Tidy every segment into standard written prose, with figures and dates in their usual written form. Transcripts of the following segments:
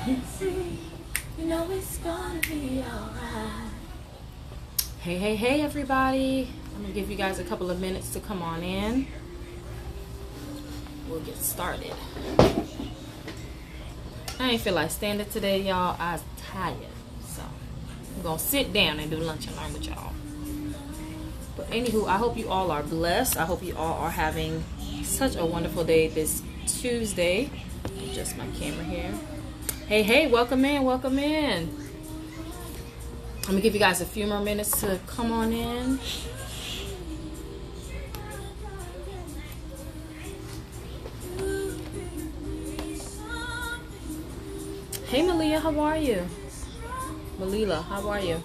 You know it's gonna be alright. Hey, everybody. I'm gonna give you guys a couple of minutes to come on in. We'll get started. I ain't feel like standing today, y'all. I was tired. So I'm gonna sit down and do lunch and learn with y'all. But anywho, I hope you all are blessed. I hope you all are having such a wonderful day this Tuesday. Adjust my camera here. Hey, welcome in. I'm gonna give you guys a few more minutes to come on in. Hey Malia, how are you? Malila, how are you?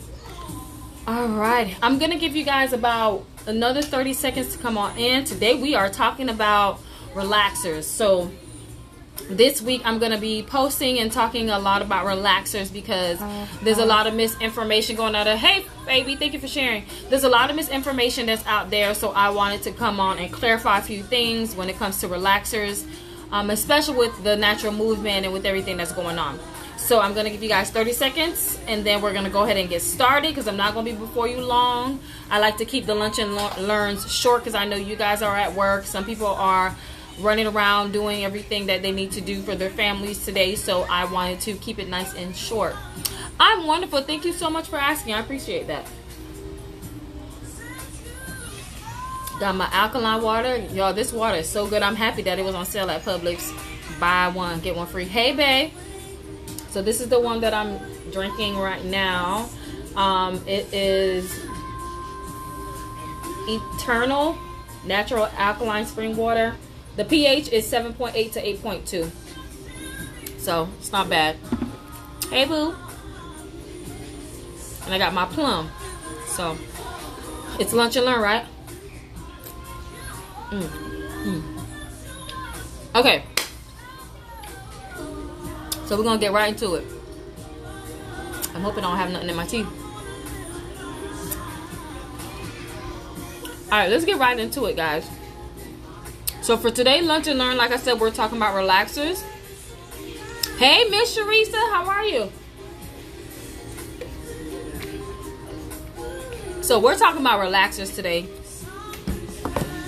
All right, I'm gonna give you guys about another 30 seconds to come on in. Today we are talking about relaxers. So this week I'm going to be posting and talking a lot about relaxers because there's a lot of misinformation going out there. Hey baby, thank you for sharing. There's a lot of misinformation that's out there, so I wanted to come on and clarify a few things when it comes to relaxers, especially with the natural movement and with everything that's going on. So I'm going to give you guys 30 seconds and then we're going to go ahead and get started because I'm not going to be before you long. I like to keep the lunch and learns short because I know you guys are at work. Some people are running around doing everything that they need to do for their families today, so I wanted to keep it nice and short. I'm wonderful. Thank you so much for asking. I appreciate that. Got my alkaline water. Y'all, this water is so good. I'm happy that it was on sale at Publix. Buy one, get one free. Hey, babe. So this is the one that I'm drinking right now. It is Eternal Natural Alkaline Spring Water. The pH is 7.8 to 8.2. So it's not bad. Hey boo. And I got my plum. So it's lunch and learn, right? Okay. So we're gonna get right into it. I'm hoping I don't have nothing in my teeth. Alright, let's get right into it, guys. So for today, lunch and learn, like I said, we're talking about relaxers. Hey, Miss Sharisa, how are you? So we're talking about relaxers today.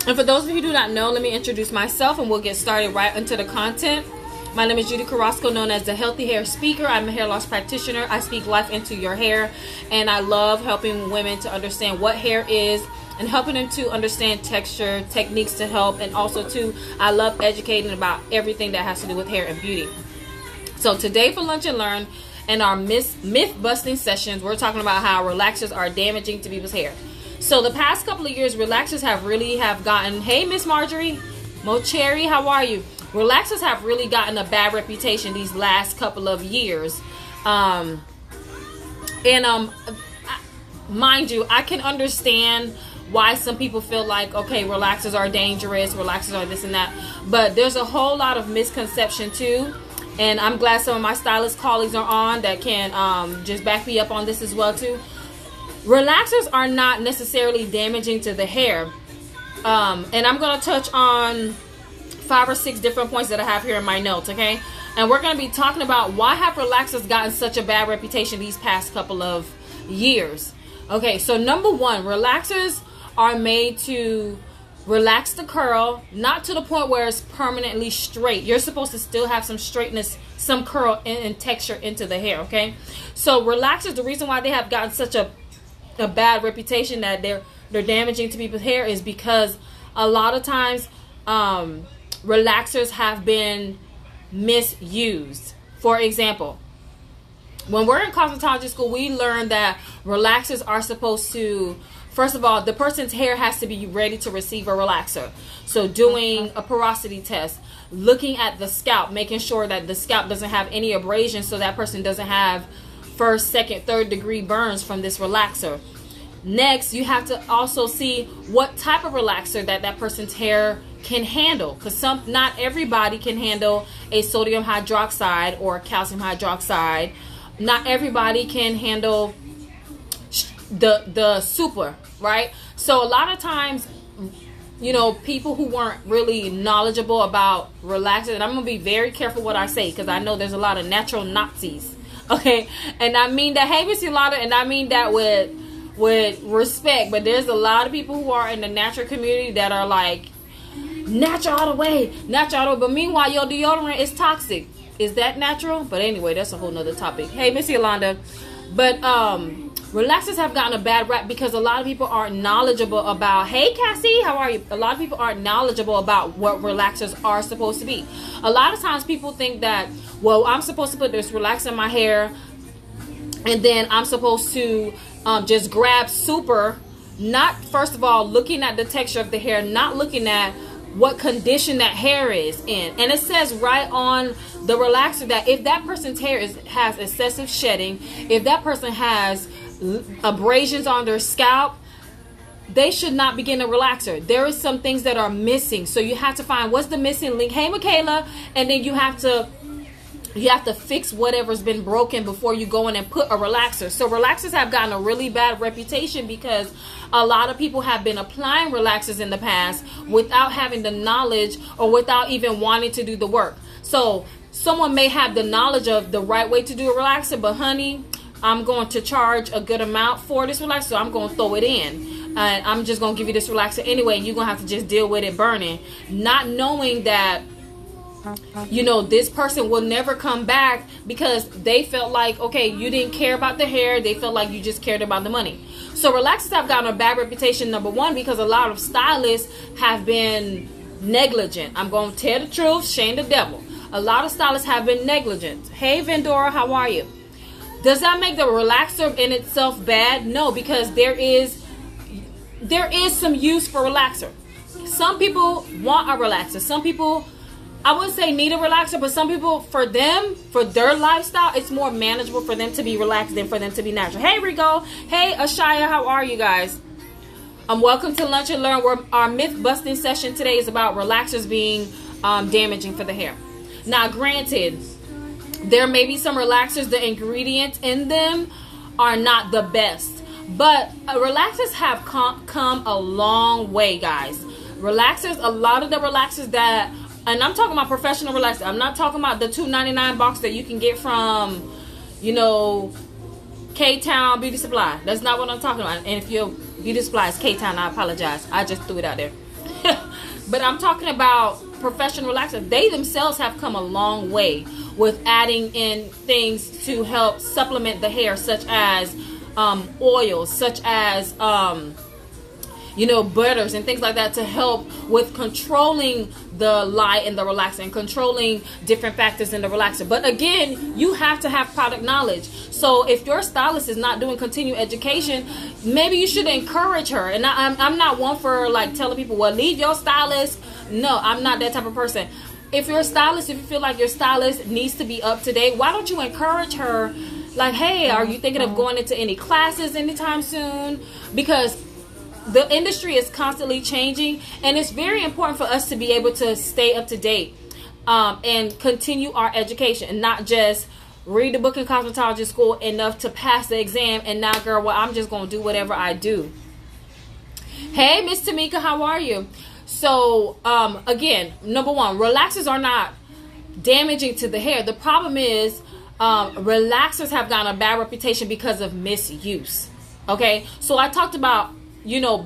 And for those of you who do not know, let me introduce myself and we'll get started right into the content. My name is Judy Carrasco, known as the Healthy Hair Speaker. I'm a hair loss practitioner. I speak life into your hair. And I love helping women to understand what hair is and helping them to understand texture, techniques to help, and also too, I love educating about everything that has to do with hair and beauty. So today for lunch and learn and our myth busting sessions, we're talking about how relaxers are damaging to people's hair. So the past couple of years, relaxers have gotten, hey Miss Marjorie, Mocherry, how are you? Relaxers have really gotten a bad reputation these last couple of years. Mind you, I can understand why some people feel like, okay, relaxers are dangerous, relaxers are this and that, but there's a whole lot of misconception too, and I'm glad some of my stylist colleagues are on that can just back me up on this as well too. Relaxers are not necessarily damaging to the hair, and I'm going to touch on 5 or 6 different points that I have here in my notes, okay? And we're going to be talking about why have relaxers gotten such a bad reputation these past couple of years. Okay, so number one, relaxers are made to relax the curl, not to the point where it's permanently straight. You're supposed to still have some straightness, some curl and texture into the hair, okay? So relaxers, the reason why they have gotten such a bad reputation that they're damaging to people's hair is because a lot of times relaxers have been misused. For example, when we're in cosmetology school, we learn that relaxers are supposed to, first of all, the person's hair has to be ready to receive a relaxer. So doing a porosity test, looking at the scalp, making sure that the scalp doesn't have any abrasion so that person doesn't have first, second, third degree burns from this relaxer. Next, you have to also see what type of relaxer that person's hair can handle, because not everybody can handle a sodium hydroxide or calcium hydroxide. Not everybody can handle the super, right? So a lot of times people who weren't really knowledgeable about relaxers. And I'm going to be very careful what I say, because I know there's a lot of natural Nazis. Okay. And I mean that, hey, Miss Yolanda, and I mean that with respect, but there's a lot of people who are in the natural community that are like, natural all the way, but meanwhile your deodorant is toxic. Is that natural? But anyway, that's a whole nother topic. Hey, Miss Yolanda. But relaxers have gotten a bad rap because a lot of people aren't knowledgeable about, hey Cassie, how are you? A lot of people aren't knowledgeable about what relaxers are supposed to be. A lot of times people think that, well, I'm supposed to put this relaxer in my hair, and then I'm supposed to just grab super, not first of all looking at the texture of the hair, not looking at what condition that hair is in. And it says right on the relaxer that if that person's hair has excessive shedding, if that person has abrasions on their scalp, they should not begin a relaxer. There is some things that are missing, so you have to find what's the missing link. Hey Michaela. And then you have to fix whatever's been broken before you go in and put a relaxer. So relaxers have gotten a really bad reputation because a lot of people have been applying relaxers in the past without having the knowledge or without even wanting to do the work. So someone may have the knowledge of the right way to do a relaxer, but honey, I'm going to charge a good amount for this relaxer, so I'm going to throw it in. And I'm just going to give you this relaxer anyway, and you're going to have to just deal with it burning. Not knowing that, this person will never come back because they felt like, okay, you didn't care about the hair. They felt like you just cared about the money. So relaxers have gotten a bad reputation, number one, because a lot of stylists have been negligent. I'm going to tell the truth, shame the devil. A lot of stylists have been negligent. Hey, Vendora, how are you? Does that make the relaxer in itself bad? No, because there is some use for relaxer. Some people want a relaxer. Some people, I wouldn't say need a relaxer, but some people, for their lifestyle, it's more manageable for them to be relaxed than for them to be natural. Hey, Rigo. Hey, Ashaya, how are you guys? Welcome to Lunch and Learn. Our myth busting session today is about relaxers being damaging for the hair. Now, granted, there may be some relaxers, the ingredients in them are not the best, but relaxers have come a long way, guys. Relaxers, a lot of the relaxers that, and I'm talking about professional relaxers. I'm not talking about the $2.99 box that you can get from, K-Town Beauty Supply. That's not what I'm talking about. And if your beauty supply is K-Town, I apologize. I just threw it out there. But I'm talking about professional relaxers. They themselves have come a long way with adding in things to help supplement the hair, such as oils, such as butters and things like that, to help with controlling the light in the relaxer and controlling different factors in the relaxer. But again, you have to have product knowledge. So if your stylist is not doing continued education, maybe you should encourage her. And I'm not one for like telling people, well, leave your stylist. No, I'm not that type of person. If you're a stylist, if you feel like your stylist needs to be up to date, why don't you encourage her? Like, hey, are you thinking of going into any classes anytime soon? Because the industry is constantly changing, and it's very important for us to be able to stay up to date and continue our education, and not just read the book in cosmetology school enough to pass the exam, and now, girl, well, I'm just going to do whatever I do. Hey, Miss Tamika, how are you? So, again, number one, relaxers are not damaging to the hair. The problem is relaxers have gotten a bad reputation because of misuse. Okay, so I talked about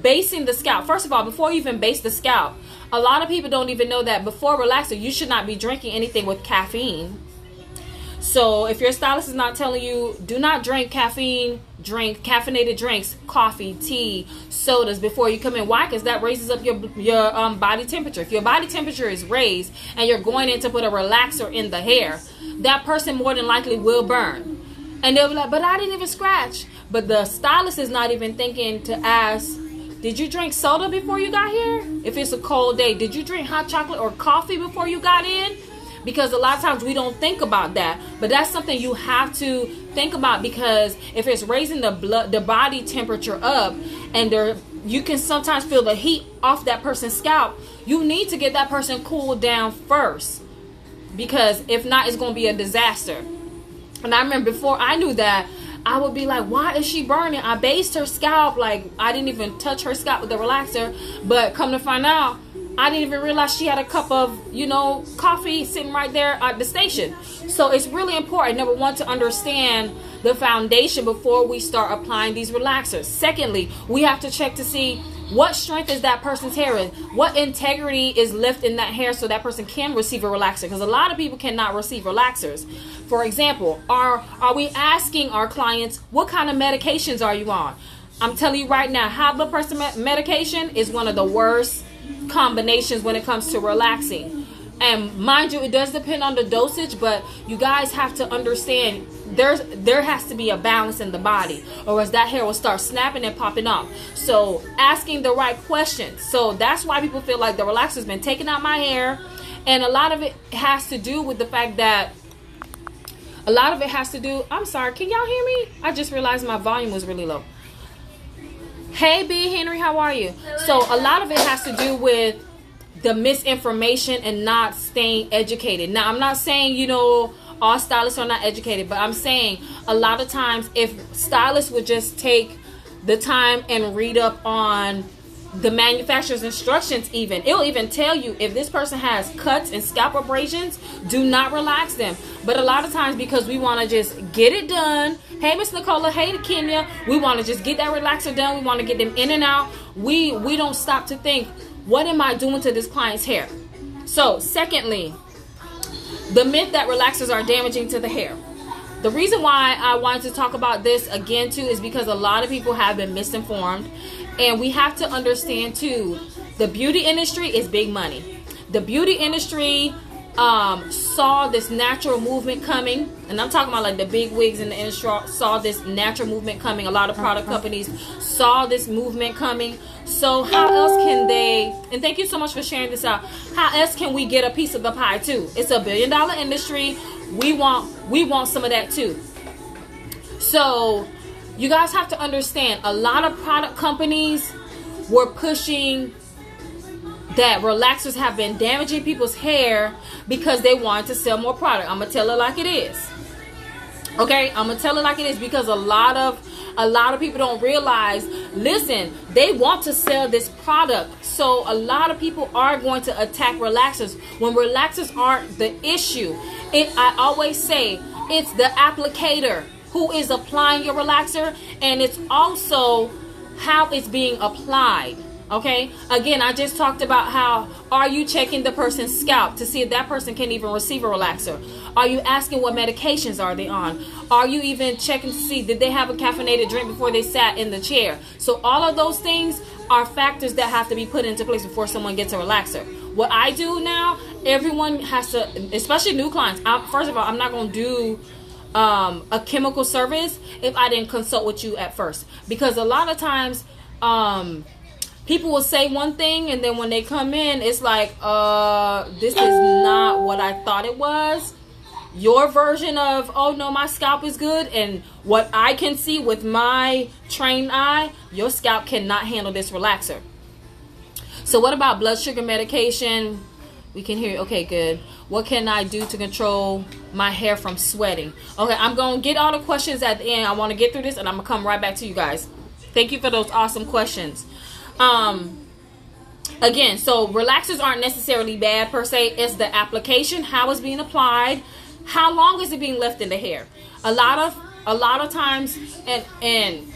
basing the scalp. First of all, before you even base the scalp, a lot of people don't even know that before relaxer, you should not be drinking anything with caffeine. So if your stylist is not telling you, do not drink drink caffeinated drinks, coffee, tea, sodas before you come in. Why? Because that raises up your body temperature. If your body temperature is raised and you're going in to put a relaxer in the hair, that person more than likely will burn. And they'll be like, but I didn't even scratch. But the stylist is not even thinking to ask, did you drink soda before you got here? If it's a cold day, did you drink hot chocolate or coffee before you got in? Because a lot of times we don't think about that. But that's something you have to think about, because if it's raising the body temperature up, and you can sometimes feel the heat off that person's scalp, you need to get that person cooled down first. Because if not, it's going to be a disaster. And I remember before I knew that, I would be like, why is she burning? I based her scalp, like I didn't even touch her scalp with the relaxer, but come to find out, I didn't even realize she had a cup of, coffee sitting right there at the station. So it's really important, number one, to understand the foundation before we start applying these relaxers. Secondly, we have to check to see what strength is that person's hair in, what integrity is left in that hair so that person can receive a relaxer, because a lot of people cannot receive relaxers. For example, are we asking our clients, what kind of medications are you on? I'm telling you right now, high blood pressure medication is one of the worst combinations when it comes to relaxing. And mind you, it does depend on the dosage, but you guys have to understand there has to be a balance in the body, or else that hair will start snapping and popping off. So asking the right questions. So that's why people feel like the relaxer's been taking out my hair, and a lot of it has to do with the fact that I'm sorry, can y'all hear me? I just realized my volume was really low. Hey B Henry, how are you? So a lot of it has to do with the misinformation and not staying educated. Now, I'm not saying, all stylists are not educated, but I'm saying a lot of times if stylists would just take the time and read up on the manufacturer's instructions, it'll even tell you if this person has cuts and scalp abrasions, do not relax them. But a lot of times, because we want to just get it done, hey Miss Nicola, hey Kenya, we want to just get that relaxer done, we want to get them in and out, we don't stop to think, what am I doing to this client's hair? So secondly, the myth that relaxers are damaging to the hair. The reason why I wanted to talk about this again too is because a lot of people have been misinformed, and we have to understand too, the beauty industry is big money. The beauty industry saw this natural movement coming, and I'm talking about like the big wigs in the industry saw this natural movement coming. A lot of product companies saw this movement coming. So how else can they, and thank you so much for sharing this out, how else can we get a piece of the pie too? It's a $1 billion industry. We want some of that too. So you guys have to understand, a lot of product companies were pushing that relaxers have been damaging people's hair because they wanted to sell more product. I'm gonna tell it like it is. Okay, I'm gonna tell it like it is, because a lot of people don't realize, listen, they want to sell this product. So a lot of people are going to attack relaxers when relaxers aren't the issue. I always say it's the applicator who is applying your relaxer, and it's also how it's being applied. Okay, again, I just talked about how, are you checking the person's scalp to see if that person can even receive a relaxer? Are you asking what medications are they on? Are you even checking to see, did they have a caffeinated drink before they sat in the chair? So all of those things are factors that have to be put into place before someone gets a relaxer. What I do now, everyone has to, especially new clients, first of all, I'm not going to do a chemical service if I didn't consult with you at first, because a lot of times people will say one thing, and then when they come in, it's like, this is not what I thought it was. Your version of, oh no, my scalp is good, and what I can see with my trained eye, your scalp cannot handle this relaxer. So what about blood sugar medication? We can hear you. Okay, good. What can I do to control my hair from sweating? Okay, I'm going to get all the questions at the end. I want to get through this, and I'm going to come right back to you guys. Thank you for those awesome questions. Again, so relaxers aren't necessarily bad per se. It's the application, how it's being applied, how long is it being left in the hair. A lot of times, and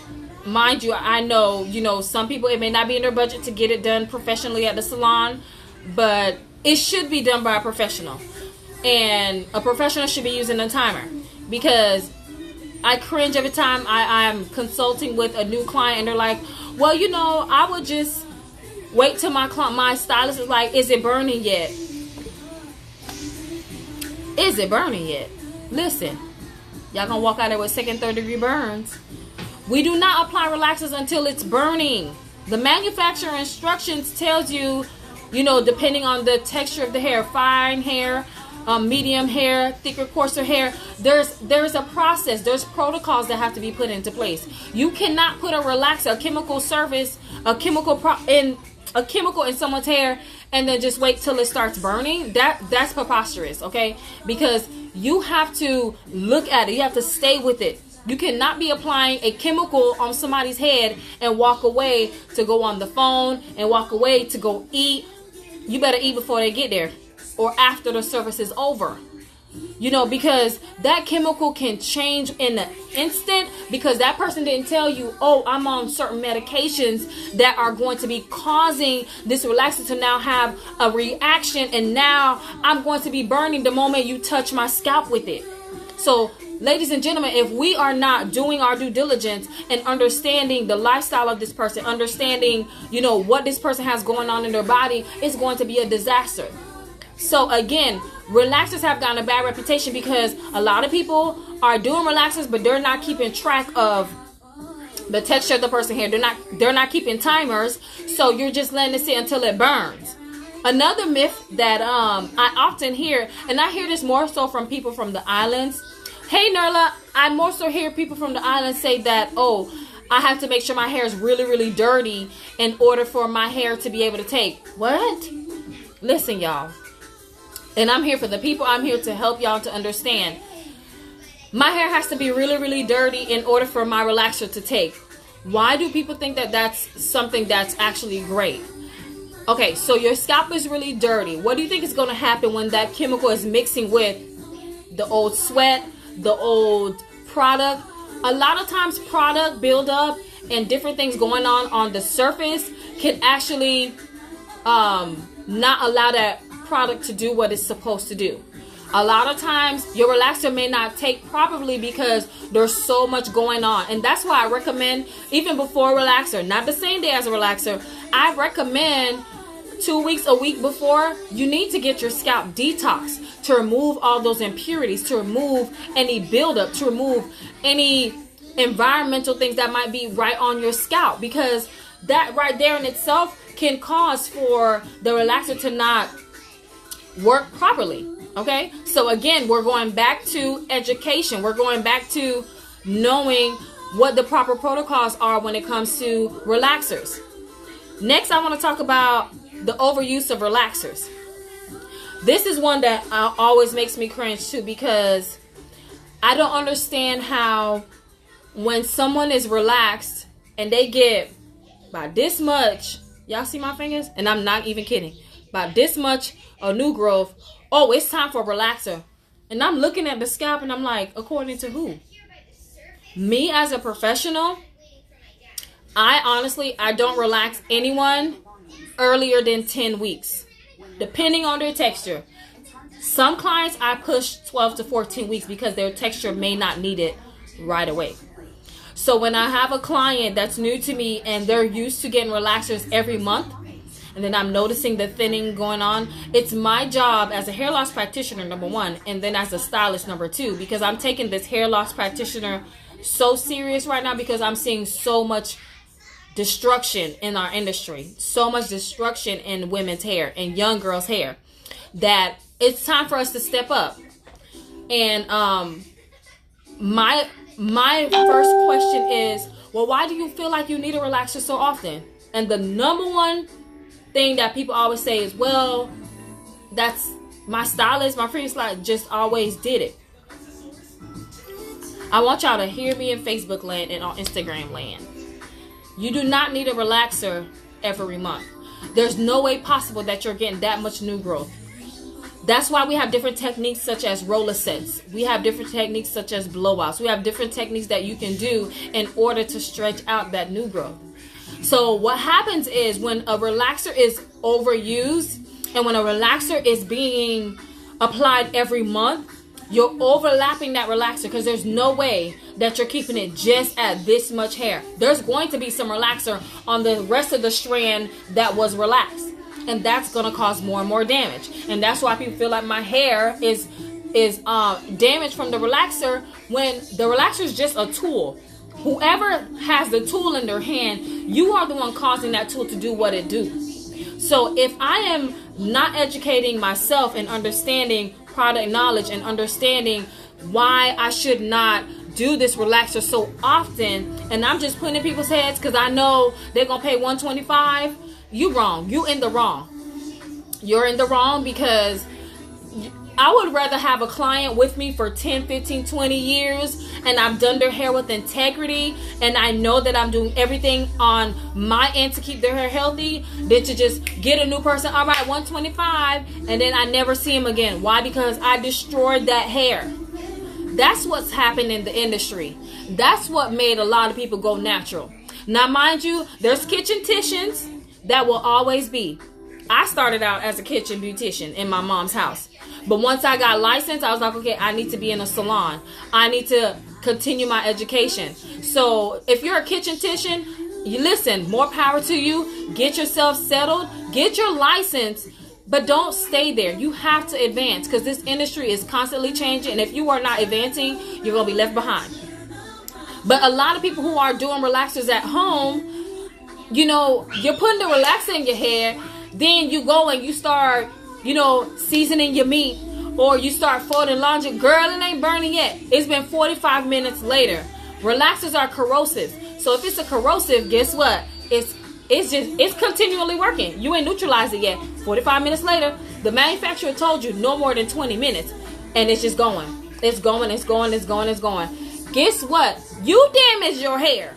mind you, I know, some people, it may not be in their budget to get it done professionally at the salon, but it should be done by a professional, and a professional should be using a timer, because I cringe every time I'm consulting with a new client and they're like, well, I would just wait till my stylist is like, is it burning yet? Is it burning yet? Listen, y'all gonna walk out there with second, third degree burns. We do not apply relaxers until it's burning. The manufacturer instructions tells you, depending on the texture of the hair, fine hair, medium hair, thicker, coarser hair, there's a process, there's protocols that have to be put into place. You cannot put a relaxer, a chemical in someone's hair and then just wait till it starts burning. That's preposterous, okay? Because you have to look at it, you have to stay with it. You cannot be applying a chemical on somebody's head and walk away to go on the phone and walk away to go eat. You better eat before they get there or after the service is over. You know, because that chemical can change in an instant because that person didn't tell you, oh, I'm on certain medications that are going to be causing this relaxer to now have a reaction, and now I'm going to be burning the moment you touch my scalp with it. So, ladies and gentlemen, if we are not doing our due diligence and understanding the lifestyle of this person, understanding, you know, what this person has going on in their body, it's going to be a disaster. So again, relaxers have gotten a bad reputation because a lot of people are doing relaxers, but they're not keeping track of the texture of the person's hair. They're not keeping timers. So you're just letting it sit until it burns. Another myth that I often hear, and I hear this more so from people from the islands. Hey, Nerla, I more so hear people from the islands say that, oh, I have to make sure my hair is really, really dirty in order for my hair to be able to take. What? Listen, y'all. And I'm here for the people. I'm here to help y'all to understand. My hair has to be really, really dirty in order for my relaxer to take. Why do people think that that's something that's actually great? Okay, so your scalp is really dirty. What do you think is going to happen when that chemical is mixing with the old sweat, the old product? A lot of times product buildup and different things going on the surface can actually not allow that product to do what it's supposed to do. A lot of times your relaxer may not take properly because there's so much going on, and that's why I recommend even before a relaxer, not the same day as a relaxer, I recommend 2 weeks, a week before, you need to get your scalp detoxed to remove all those impurities, to remove any buildup, to remove any environmental things that might be right on your scalp, because that right there in itself can cause for the relaxer to not work properly. Okay, so again, we're going back to education. We're going back to knowing what the proper protocols are when it comes to relaxers. Next, I want to talk about the overuse of relaxers. This is one that always makes me cringe too, because I don't understand how when someone is relaxed and they get about this much, y'all see my fingers? And I'm not even kidding. About this much of new growth. Oh, it's time for a relaxer. And I'm looking at the scalp and I'm like, according to who? Me as a professional, I don't relax anyone earlier than 10 weeks, depending on their texture. Some clients I push 12 to 14 weeks because their texture may not need it right away. So when I have a client that's new to me and they're used to getting relaxers every month, and then I'm noticing the thinning going on, it's my job as a hair loss practitioner, number one, and then as a stylist, number two, because I'm taking this hair loss practitioner so serious right now because I'm seeing so much destruction in our industry, so much destruction in women's hair and young girls' hair, that it's time for us to step up. And my first question is, well, why do you feel like you need a relaxer so often? And the number one thing that people always say is, well, that's my stylist, my previous stylist just always did it. I want y'all to hear me in Facebook land and on Instagram land. You do not need a relaxer every month. There's no way possible that you're getting that much new growth. That's why we have different techniques such as roller sets. We have different techniques such as blowouts. We have different techniques that you can do in order to stretch out that new growth. So what happens is when a relaxer is overused and when a relaxer is being applied every month, you're overlapping that relaxer because there's no way that you're keeping it just at this much hair. There's going to be some relaxer on the rest of the strand that was relaxed. And that's going to cause more and more damage. And that's why people feel like my hair is damaged from the relaxer, when the relaxer is just a tool. Whoever has the tool in their hand, you are the one causing that tool to do what it do. So if I am not educating myself and understanding product knowledge and understanding why I should not do this relaxer so often, and I'm just putting in people's heads because I know they're going to pay $125, you wrong. You in the wrong. You're in the wrong because I would rather have a client with me for 10, 15, 20 years and I've done their hair with integrity and I know that I'm doing everything on my end to keep their hair healthy than to just get a new person, all right, 125, and then I never see them again. Why? Because I destroyed that hair. That's what's happened in the industry. That's what made a lot of people go natural. Now, mind you, there's kitchen-ticians that will always be. I started out as a kitchen beautician in my mom's house. But once I got licensed, I was like, okay, I need to be in a salon. I need to continue my education. So if you're a kitchen-tician, you listen, more power to you. Get yourself settled. Get your license. But don't stay there. You have to advance because this industry is constantly changing. And if you are not advancing, you're going to be left behind. But a lot of people who are doing relaxers at home, you know, you're putting the relaxer in your hair. Then you go and you start, you know, seasoning your meat. Or you start folding laundry. Girl, it ain't burning yet. It's been 45 minutes later. Relaxers are corrosive. So if it's a corrosive, guess what? It's continually working. You ain't neutralized it yet. 45 minutes later, the manufacturer told you no more than 20 minutes. And it's just going. It's going, it's going, it's going, it's going. Guess what? You damaged your hair.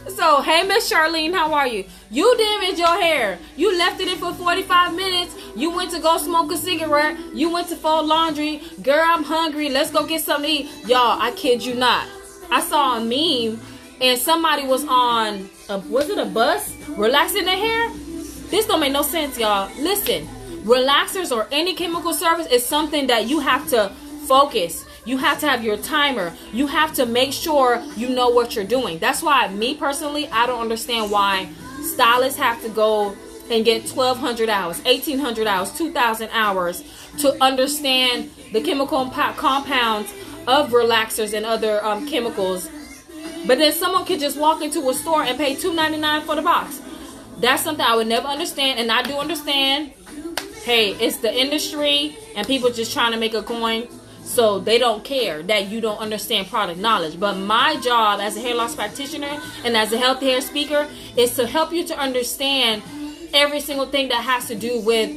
So, hey, Miss Charlene, how are you? You damaged your hair. You left it in for 45 minutes. You went to go smoke a cigarette. You went to fold laundry. Girl, I'm hungry. Let's go get something to eat. Y'all, I kid you not. I saw a meme and somebody was on, was it a bus? Relaxing their hair? This don't make no sense, y'all. Listen, relaxers or any chemical service is something that you have to focus. You have to have your timer. You have to make sure you know what you're doing. That's why, me personally, I don't understand why stylists have to go and get 1,200 hours, 1,800 hours, 2,000 hours to understand the chemical compounds of relaxers and other chemicals. But then someone could just walk into a store and pay $2.99 for the box. That's something I would never understand. And I do understand, hey, it's the industry and people just trying to make a coin. So they don't care that you don't understand product knowledge. But my job as a hair loss practitioner and as a healthy hair speaker is to help you to understand every single thing that has to do with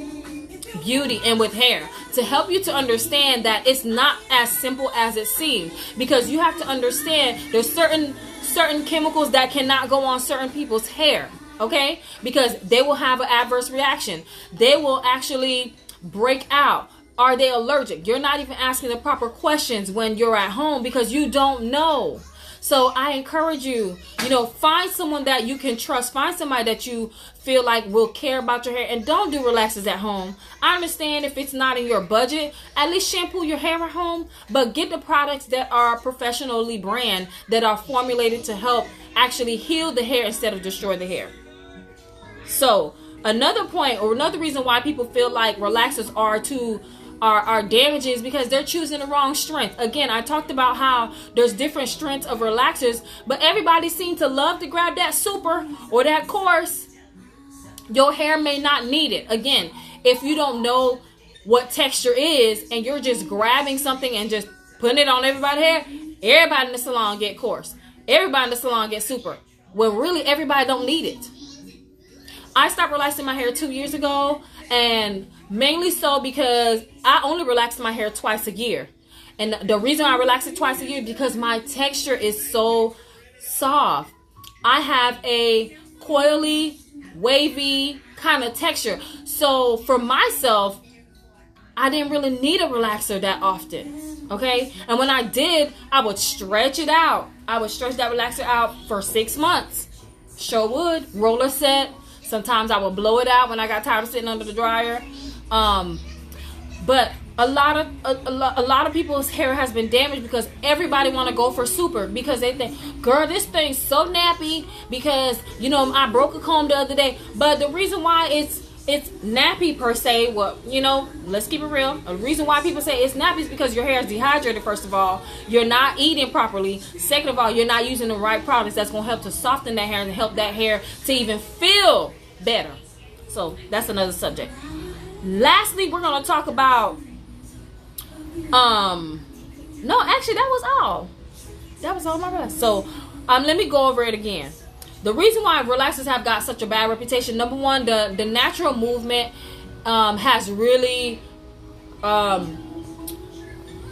beauty and with hair. To help you to understand that it's not as simple as it seems. Because you have to understand there's certain chemicals that cannot go on certain people's hair. Okay? Because they will have an adverse reaction. They will actually break out. Are they allergic? You're not even asking the proper questions when you're at home because you don't know. So I encourage you, find someone that you can trust. Find somebody that you feel like will care about your hair. And don't do relaxers at home. I understand if it's not in your budget, at least shampoo your hair at home. But get the products that are professionally brand, that are formulated to help actually heal the hair instead of destroy the hair. So another point or another reason why people feel like relaxers are damages because they're choosing the wrong strength. Again, I talked about how there's different strengths of relaxers, but everybody seems to love to grab that super or that coarse. Your hair may not need it. Again, if you don't know what texture is and you're just grabbing something and just putting it on everybody's hair, everybody in the salon get coarse. Everybody in the salon get super. Well, really, everybody don't need it. I stopped relaxing my hair 2 years ago, and mainly so because I only relax my hair twice a year. And the reason I relax it twice a year is because my texture is so soft. I have a coily, wavy kind of texture. So for myself, I didn't really need a relaxer that often. Okay? And when I did, I would stretch it out. I would stretch that relaxer out for 6 months. Sure would. Roller set. Sometimes I would blow it out when I got tired of sitting under the dryer. But a lot of people's hair has been damaged because everybody want to go for super because they think, girl, this thing's so nappy because I broke a comb the other day. But the reason why it's nappy per se, well, let's keep it real. The reason why people say it's nappy is because your hair is dehydrated. First of all, you're not eating properly. Second of all, you're not using the right products that's going to help to soften that hair and help that hair to even feel better. So that's another subject. Lastly, we're going to talk about no, actually that was all my rest. So let me go over it again. The reason why relaxers have got such a bad reputation, number one, the natural movement has really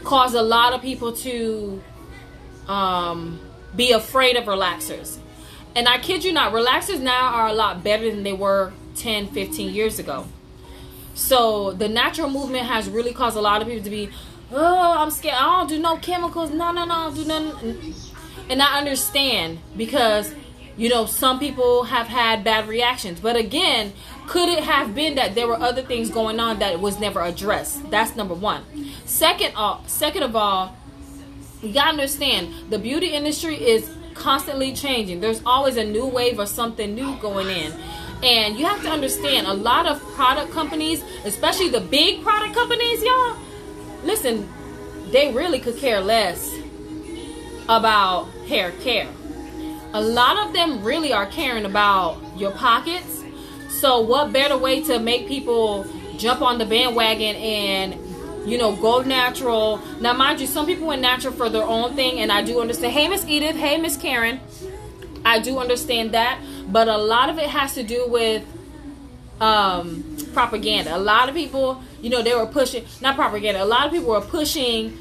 caused a lot of people to be afraid of relaxers. And I kid you not, relaxers now are a lot better than they were 10, 15 years ago. So the natural movement has really caused a lot of people to be, oh, I'm scared. I don't do no chemicals. No, do nothing. And I understand, because, you know, some people have had bad reactions. But again, could it have been that there were other things going on that was never addressed? That's number one. Second of all, you gotta understand, the beauty industry is constantly changing. There's always a new wave or something new going in. And you have to understand, a lot of product companies, especially the big product companies, y'all, listen, they really could care less about hair care. A lot of them really are caring about your pockets. So what better way to make people jump on the bandwagon and, you know, go natural? Now, mind you, some people went natural for their own thing, and I do understand. Hey, Miss Edith. Hey, Miss Karen. I do understand that. But a lot of it has to do with propaganda. A lot of people, you know, they were pushing, not propaganda, a lot of people were pushing,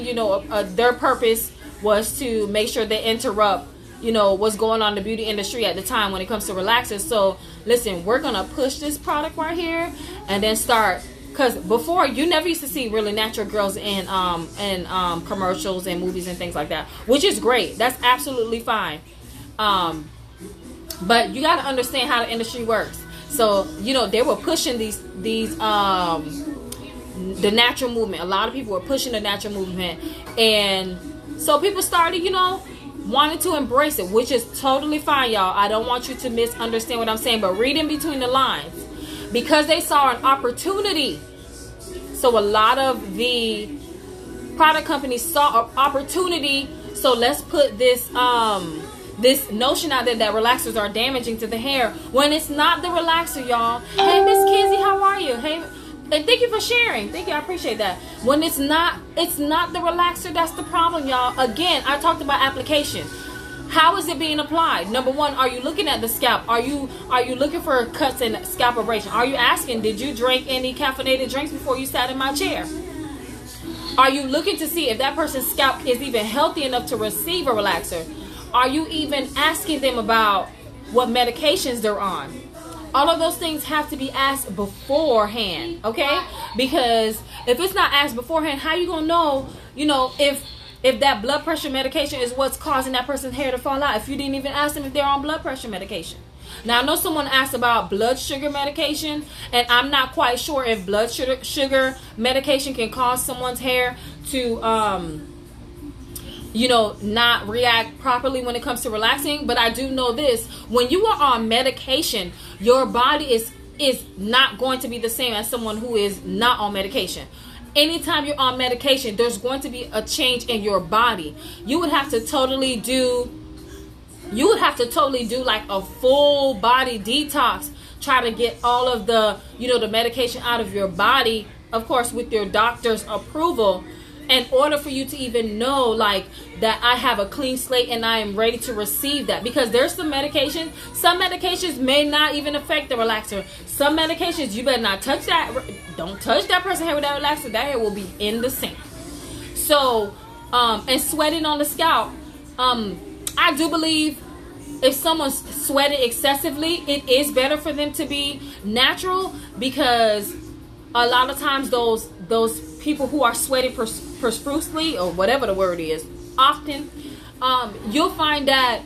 you know, their purpose was to make sure they interrupt, you know, what's going on in the beauty industry at the time when it comes to relaxers. So listen, we're gonna push this product right here and then start, because before you never used to see really natural girls in commercials and movies and things like that, which is great. That's absolutely fine. But you got to understand how the industry works. So, you know, they were pushing the natural movement. A lot of people were pushing the natural movement, and so people started, you know, wanting to embrace it, which is totally fine, y'all. I don't want you to misunderstand what I'm saying, but read in between the lines, because they saw an opportunity. So a lot of the product companies saw an opportunity. So let's put this this notion out there that relaxers are damaging to the hair, when it's not the relaxer, y'all. Hey, Miss Kizzy, how are you? Hey, and thank you for sharing. Thank you, I appreciate that. When it's not the relaxer that's the problem, y'all. Again, I talked about application. How is it being applied? Number one, are you looking at the scalp? Are you looking for cuts and scalp abrasion? Are you asking, did you drink any caffeinated drinks before you sat in my chair? Are you looking to see if that person's scalp is even healthy enough to receive a relaxer? Are you even asking them about what medications they're on? All of those things have to be asked beforehand, okay? Because if it's not asked beforehand, how you gonna know, you know, if that blood pressure medication is what's causing that person's hair to fall out, if you didn't even ask them if they're on blood pressure medication? Now, I know someone asked about blood sugar medication, and I'm not quite sure if blood sugar medication can cause someone's hair to, you know, not react properly when it comes to relaxing. But I do know this: when you are on medication, your body is not going to be the same as someone who is not on medication. Anytime you're on medication, there's going to be a change in your body. You would have to totally do like a full body detox, try to get all of the, you know, the medication out of your body, of course with your doctor's approval, in order for you to even know like that I have a clean slate and I am ready to receive that. Because there's some medications may not even affect the relaxer. Some medications you better not touch that. Don't touch that person's hair with that relaxer. That hair will be in the sink. So and sweating on the scalp, I do believe if someone's sweating excessively, it is better for them to be natural, because a lot of times those people who are sweating profusely, or whatever the word is, often you'll find that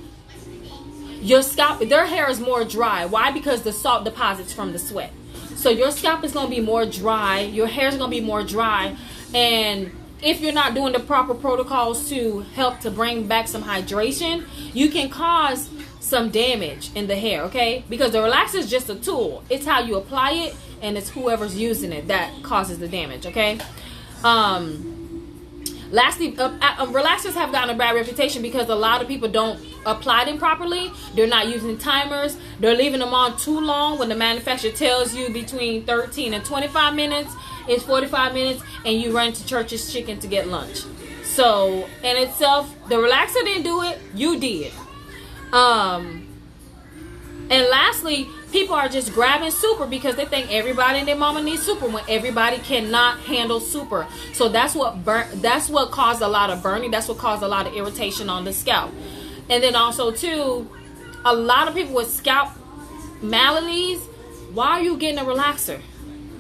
your scalp, their hair is more dry. Why? Because the salt deposits from the sweat. So your scalp is going to be more dry, your hair is going to be more dry, and if you're not doing the proper protocols to help to bring back some hydration, you can cause some damage in the hair, okay? Because the relaxer is just a tool. It's how you apply it, and it's whoever's using it that causes the damage, okay? Lastly, relaxers have gotten a bad reputation because a lot of people don't apply them properly. They're not using timers. They're leaving them on too long when the manufacturer tells you between 13 and 25 minutes. It's 45 minutes, and you run to Church's Chicken to get lunch. So, in itself, the relaxer didn't do it. You did. And lastly, people are just grabbing super because they think everybody and their mama needs super when everybody cannot handle super. So that's what caused a lot of burning. That's what caused a lot of irritation on the scalp. And then also too, a lot of people with scalp maladies, why are you getting a relaxer?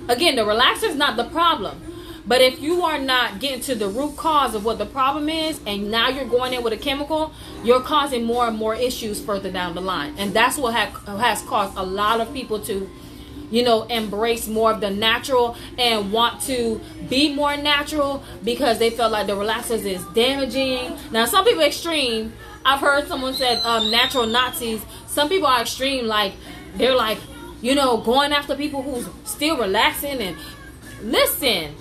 Again, the relaxer is not the problem. But if you are not getting to the root cause of what the problem is, and now you're going in with a chemical, you're causing more and more issues further down the line. And that's what has caused a lot of people to, you know, embrace more of the natural and want to be more natural because they feel like the relaxers is damaging. Now, some people extreme. I've heard someone said natural Nazis. Some people are extreme, like they're like, you know, going after people who's still relaxing. And listen,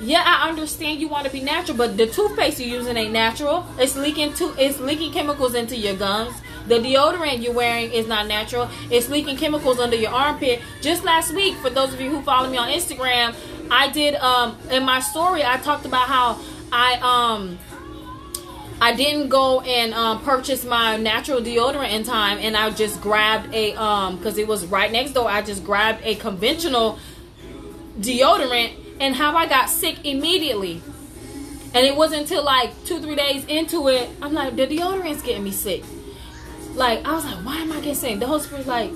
yeah, I understand you want to be natural, but the toothpaste you're using ain't natural. It's leaking chemicals into your gums. The deodorant you're wearing is not natural. It's leaking chemicals under your armpit. Just last week, for those of you who follow me on Instagram, I did in my story I talked about how I didn't go and purchase my natural deodorant in time, and I just grabbed a because it was right next door. I just grabbed a conventional deodorant. And how I got sick immediately. And it wasn't until like 2-3 days into it, I'm like, the deodorant's getting me sick. Like, I was like, why am I getting sick? The Holy Spirit's like,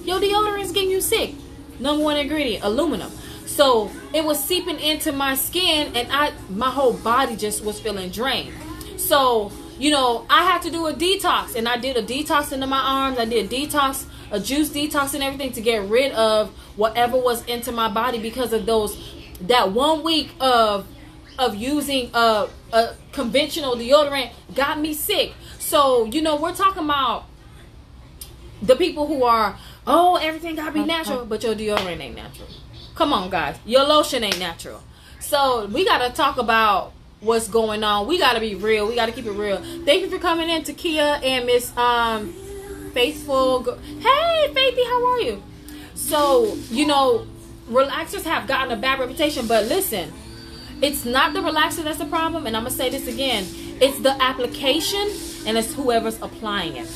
your deodorant's getting you sick. Number one ingredient, aluminum. So it was seeping into my skin, and my whole body just was feeling drained. So, you know, I had to do a detox, and I did a detox into my arms. I did a juice detox and everything to get rid of whatever was into my body because of that 1 week of using a conventional deodorant got me sick. So, you know, we're talking about the people who are, oh, everything gotta be natural, but your deodorant ain't natural. Come on, guys. Your lotion ain't natural. So we gotta talk about what's going on. We gotta be real. We gotta keep it real. Thank you for coming in, Takia and Miss Faithful. Hey, Faithy, how are you? So, you know, relaxers have gotten a bad reputation, but listen, it's not the relaxer that's the problem, and I'm gonna say this again, it's the application and it's whoever's applying it.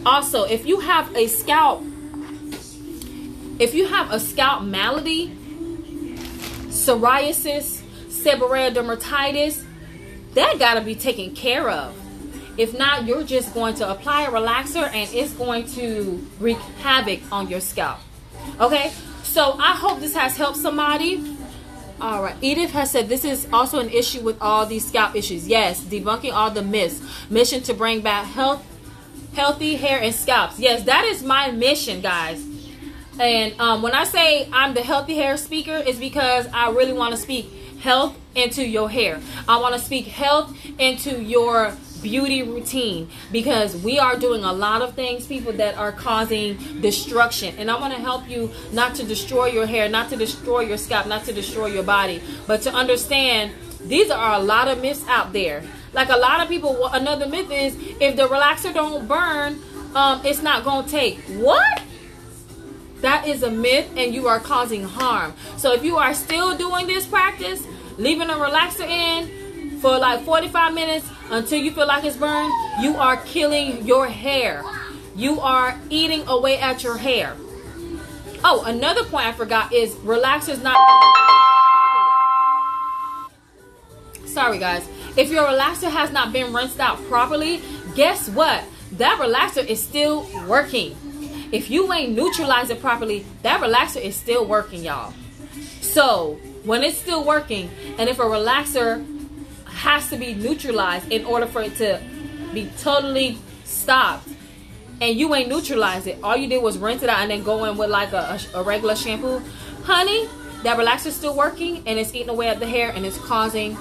Also, if you have a scalp malady, psoriasis, seborrheic dermatitis, that gotta be taken care of. If not, you're just going to apply a relaxer and it's going to wreak havoc on your scalp. Okay, so I hope this has helped somebody. All right, Edith has said this is also an issue with all these scalp issues. Yes, debunking all the myths. Mission to bring back healthy hair and scalps. Yes, that is my mission, guys. And when I say I'm the healthy hair speaker, it's because I really want to speak health into your hair. I want to speak health into your beauty routine, because we are doing a lot of things, people, that are causing destruction, and I want to help you not to destroy your hair, not to destroy your scalp, not to destroy your body, but to understand these are a lot of myths out there. Like a lot of people, another myth is if the relaxer don't burn, it's not gonna take. What? That is a myth, and you are causing harm. So if you are still doing this practice, leaving a relaxer in for like 45 minutes until you feel like it's burned, you are killing your hair. You are eating away at your hair. Oh, another point I forgot is relaxers not... Sorry, guys. If your relaxer has not been rinsed out properly, guess what? That relaxer is still working. If you ain't neutralized it properly, that relaxer is still working, y'all. So, when it's still working, and if a relaxer has to be neutralized in order for it to be totally stopped, and you ain't neutralized it, all you did was rinse it out and then go in with like a regular shampoo, honey, that relaxer is still working, and it's eating away at the hair, and it's causing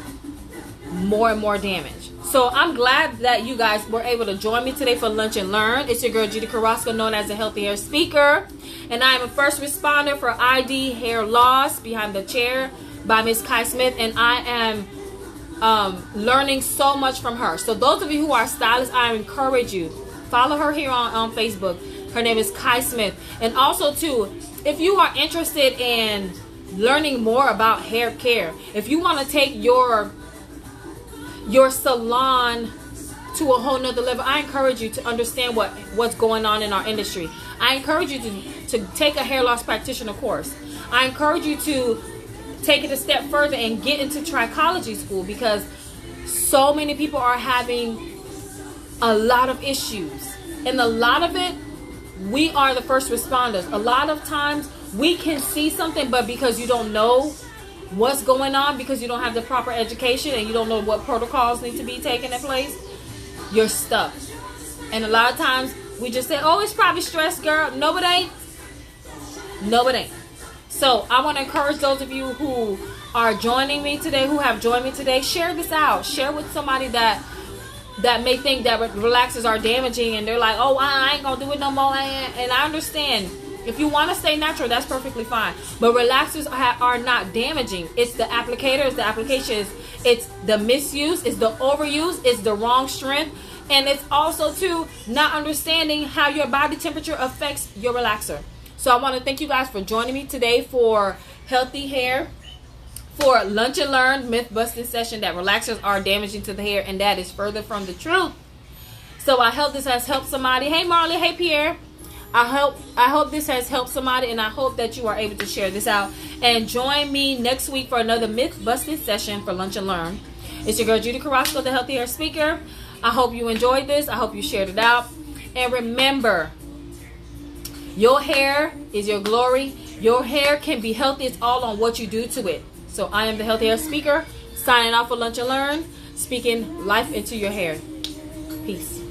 more and more damage. So I'm glad that you guys were able to join me today for Lunch and Learn. It's your girl Judy Carrasco, known as a Healthy Hair Speaker, and I am a first responder for ID Hair Loss Behind the Chair by Miss Kai Smith, and I am learning so much from her. So those of you who are stylists, I encourage you, follow her here on Facebook. Her name is Kai Smith. And also too, if you are interested in learning more about hair care, if you want to take your salon to a whole nother level. I encourage you to understand what's going on in our industry. I encourage you to take a hair loss practitioner course. I encourage you to take it a step further and get into trichology school, because so many people are having a lot of issues, and a lot of it, we are the first responders. A lot of times we can see something, but because you don't know what's going on, because you don't have the proper education and you don't know what protocols need to be taken in place, you're stuck. And a lot of times we just say, oh, it's probably stress, girl. No, it ain't. No, it ain't. So I want to encourage those of you who are joining me today, who have joined me today, share this out. Share with somebody that may think that relaxers are damaging, and they're like, oh, I ain't gonna do it no more. And I understand, if you want to stay natural, that's perfectly fine, but relaxers are not damaging. It's the applicator, it's the application, it's the misuse, it's the overuse, it's the wrong strength, and it's also too not understanding how your body temperature affects your relaxer. So I want to thank you guys for joining me today for Healthy Hair, for Lunch and Learn myth busting session that relaxers are damaging to the hair, and that is further from the truth. So I hope this has helped somebody. Hey Marley, hey Pierre. I hope this has helped somebody, and I hope that you are able to share this out. And join me next week for another myth busting session for Lunch and Learn. It's your girl Judy Carrasco, the Healthy Hair Speaker. I hope you enjoyed this. I hope you shared it out. And remember, your hair is your glory. Your hair can be healthy. It's all on what you do to it. So I am the Healthy Hair Speaker, signing off for Lunch and Learn, speaking life into your hair. Peace.